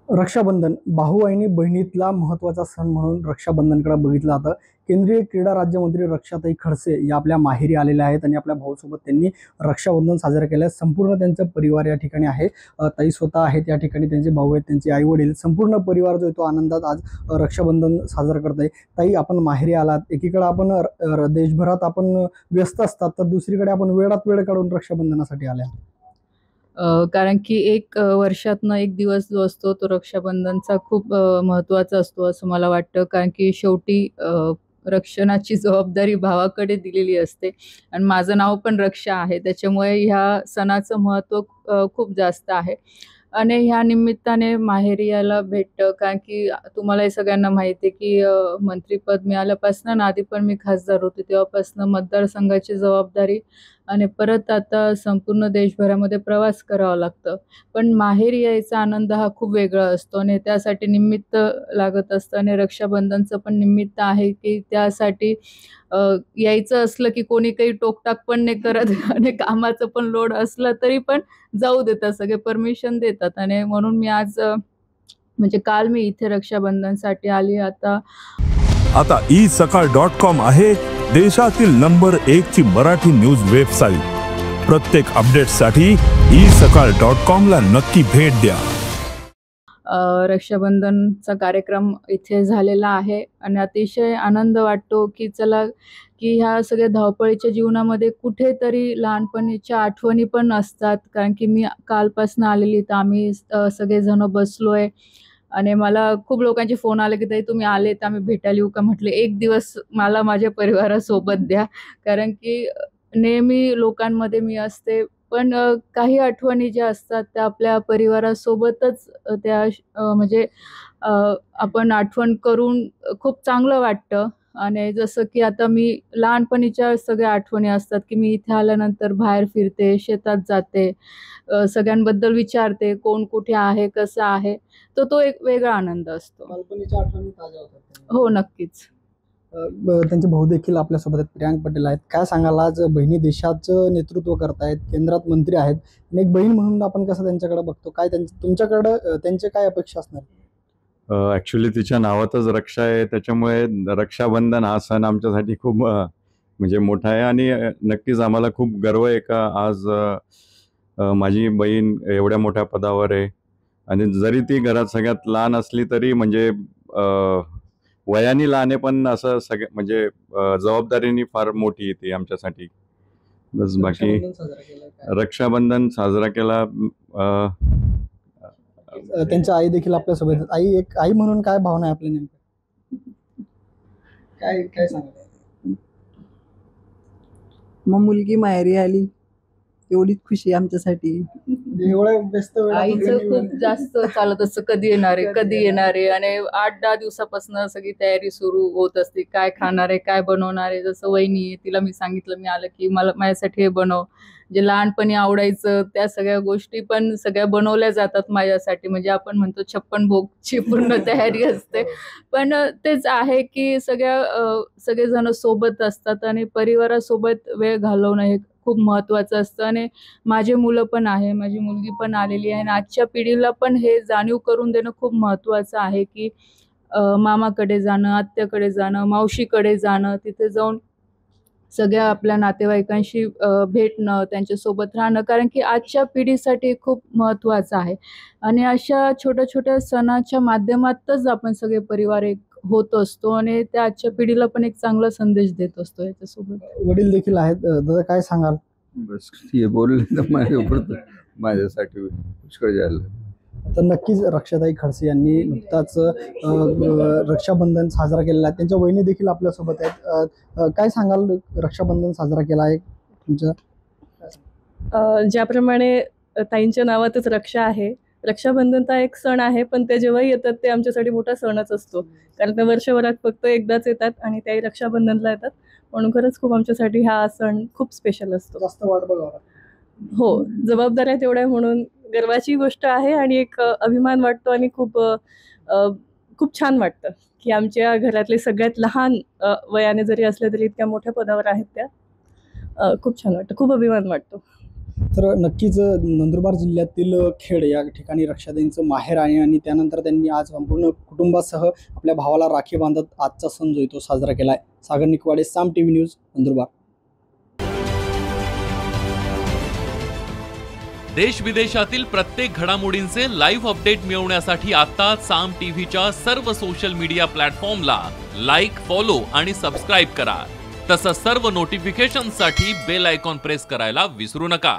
रक्षाबंधन भाऊ आणि बहिणीतला महत्त्वाचा सण म्हणून रक्षाबंधनकडे बघितलं जातं. केंद्रीय क्रीडा राज्यमंत्री रक्षाताई खडसे या आपल्या माहेरी आलेल्या आहेत आणि आपल्या भाऊसोबत त्यांनी रक्षाबंधन साजरं केलं आहे. संपूर्ण त्यांचं परिवार या ठिकाणी आहे. ताई स्वतः आहेत या ठिकाणी, त्यांचे भाऊ आहेत, त्यांचे आई वडील, संपूर्ण परिवार जो आहे तो आनंदात आज रक्षाबंधन साजरं करत आहे. ताई, आपण माहेरी आलात. एकीकडे आपण देशभरात आपण व्यस्त असतात, तर दुसरीकडे आपण वेळात वेळ काढून रक्षाबंधनासाठी आल्या. कारण की एक वर्षातनं एक दिवस जो असतो तो रक्षाबंधनचा खूप महत्त्वाचा असतो असं मला वाटतं. कारण की शेवटी रक्षणाची जबाबदारी भावाकडे दिलेली असते आणि माझं नाव पण रक्षा आहे. त्याच्यामुळे ह्या सणाचं महत्त्व खूप जास्त आहे आणि ह्या निमित्ताने माहेरी यायला भेटतं. कारण की तुम्हाला हे सगळ्यांना माहिती आहे की मंत्रिपद मिळाल्यापासून आणि आधी पण मी खासदार होते तेव्हापासून मतदारसंघाची जबाबदारी आणि परत आता संपूर्ण देशभरामध्ये प्रवास करावा लागतं. पण माहेरी यायचा आनंद हा खूप वेगळा असतो आणि त्यासाठी निमित्त लागत असतं आणि रक्षाबंधनचं पण निमित्त आहे की त्यासाठी यायचं असलं की कोणी काही टोकटाक पण नाही करत आणि कामाचं पण लोड असलं तरी पण जाऊ देतात, सगळे परमिशन देतात आणि म्हणून मी आज म्हणजे काल मी इथे रक्षाबंधनसाठी आली. आता isakal.com आहे देशातील नंबर 1 ची मराठी न्यूज वेबसाईट. प्रत्येक अपडेटसाठी isakal.com ला नक्की भेट द्या. रक्षाबंधनचा कार्यक्रम इथे झालेला आहे आणि अतिशय आनंद वाटतो की चला की ह्या सगळ्या धावपळीच्या जीवनामध्ये कुठेतरी लहानपणीच्या आठवणी पण असतात. कारण की मी कालपासून आलेली, तर आम्ही सगळेजण बसलोय आणि मला खूप लोकांचे फोन आले की ताई तुम्ही आले तर आम्ही भेटायला येऊ का. म्हटलं एक दिवस मला माझ्या परिवारासोबत द्या. कारण की नेहमी लोकांमध्ये मी असते, पण काही आठवणी ज्या असतात त्या आपल्या परिवारासोबतच त्या म्हणजे आपण आठवण करून खूप चांगलं वाटतं. आणि जसं की आता मी लहानपणीच्या सगळ्या आठवणी असतात की मी इथे आल्यानंतर बाहेर फिरते, शेतात जाते, सगळ्यांबद्दल विचारते कोण कुठे आहे, कसं आहे. तर तो एक वेगळा आनंद असतो. बालपणीच्या आठवणी ताज्या होतात. हो, नक्कीच. त्यांचे भाऊ देखील आपल्यासोबत आहेत, प्रियांक पटेल आहेत. काय सांगाल, आज बहिणी देशाचं नेतृत्व करतायत, केंद्रात मंत्री आहेत आणि एक बहीण म्हणून आपण कसं त्यांच्याकडे बघतो, काय तुमच्याकडं त्यांचे काय अपेक्षा असणार? ॲक्च्युली तिच्या नावातच रक्षा आहे, त्याच्यामुळे रक्षाबंधन हा सण आमच्यासाठी खूप म्हणजे मोठा आहे आणि नक्कीच आम्हाला खूप गर्व आहे का आज माझी बहीण एवढ्या मोठ्या पदावर आहे. आणि जरी ती घरात सगळ्यात लहान असली तरी म्हणजे वयाने लहान आहे, पण असं म्हणजे जबाबदारीने फार मोठी येते आमच्यासाठी. बस बाकी रक्षाबंधन साजरा केला. त्यांच्या आई देखील आपल्यासोबत आहेत. एक आई म्हणून काय भावना आहे आपल्या नेमक्या? काय काय सांगा. मग मुलगी माहेरी आली एवढीच खुशी आमच्यासाठी. एवढ्या व्यस्त आईचं खूप जास्त चालत असतं, कधी येणार आहे, कधी येणार आहे आणि 8-10 दिवसापासून सगळी तयारी सुरू होत असते. काय खाणार आहे, काय बनवणार आहे. जसं वहिनी आहे, तिला मी सांगितलं मी आलं की मला माझ्यासाठी हे बनव. जे लहानपणी आवडायचं त्या सगळ्या गोष्टी पण सगळ्या बनवल्या जातात माझ्यासाठी. म्हणजे आपण म्हणतो 56 भोगची पूर्ण तयारी असते. पण तेच आहे की सगळेजण सोबत असतात आणि परिवारासोबत वेळ घालवणं हे खूप महत्त्वाचं असतं. आणि माझे मुलं पण आहे, माझी मुलगी पण आलेली आहे आणि आजच्या पिढीला पण हे जाणीव करून देणं खूप महत्त्वाचं आहे की मामाकडे जाणं, आत्याकडे जाणं, मावशीकडे जाणं, तिथे जाऊन सगळ्या आपल्या नातेवाईकांशी भेटणं, त्यांच्यासोबत राहणं. कारण की आजच्या पिढीसाठी खूप महत्त्वाचं आहे आणि अशा छोट्या छोट्या सणाच्या माध्यमातच आपण सगळे परिवार एक होत असतो आणि त्या आजच्या पिढीला पण एक चांगला संदेश देत असतो याच्यासोबत. वडील देखील आहेत. दादा, काय सांगाल? बस हे बोलले तर माझ्यासाठी पुष्कळ झालं. तर नक्कीच रक्षाताई खडसे यांनी नुकताच रक्षाबंधन साजरा केलेला आहे. त्यांच्या वहिनी देखील आपल्यासोबत आहेत. काय सांगाल, रक्षाबंधन साजरा केला आहे तुमच्या? ज्याप्रमाणे ताईंच्या नावातच रक्षा आहे, रक्षाबंधन हा एक सण आहे, पण ते जेव्हाही येतात ते आमच्यासाठी मोठा सणच असतो. कारण ते वर्षभरात फक्त एकदाच येतात आणि त्याही रक्षाबंधनला येतात. म्हणून खरंच खूप आमच्यासाठी हा सण खूप स्पेशल असतो. जास्त वाट बघावं. हो, जबाबदाऱ्या तेवढ्या म्हणून गर्वाची गोष्ट आहे आणि एक अभिमान वाटतो आणि खूप छान वाटतं की आमच्या घरातले सगळ्यात लहान वयाने जरी असले तरी इतक्या मोठ्या पदावर आहेत त्या. खूप छान वाटतं, खूप अभिमान वाटतो. तर नक्कीच नंदुरबार जिल्ह्यातील खेड या ठिकाणी रक्षाताईंचं माहेर आहे आणि त्यानंतर त्यांनी आज संपूर्ण कुटुंबासह आपल्या भावाला राखी बांधत आजचा सण जो आहे तो साजरा केला आहे. सागर निकवाडे, साम TV न्यूज, नंदुरबार. देश विदेशातील प्रत्येक घडामोडींचे लाईव्ह अपडेट मिळवण्यासाठी आता साम टीव्हीच्या सर्व सोशल मीडिया प्लॅटफॉर्मला लाईक, फॉलो आणि सबस्क्राईब करा. तसंच सर्व नोटिफिकेशनसाठी बेल आयकॉन प्रेस करायला विसरू नका.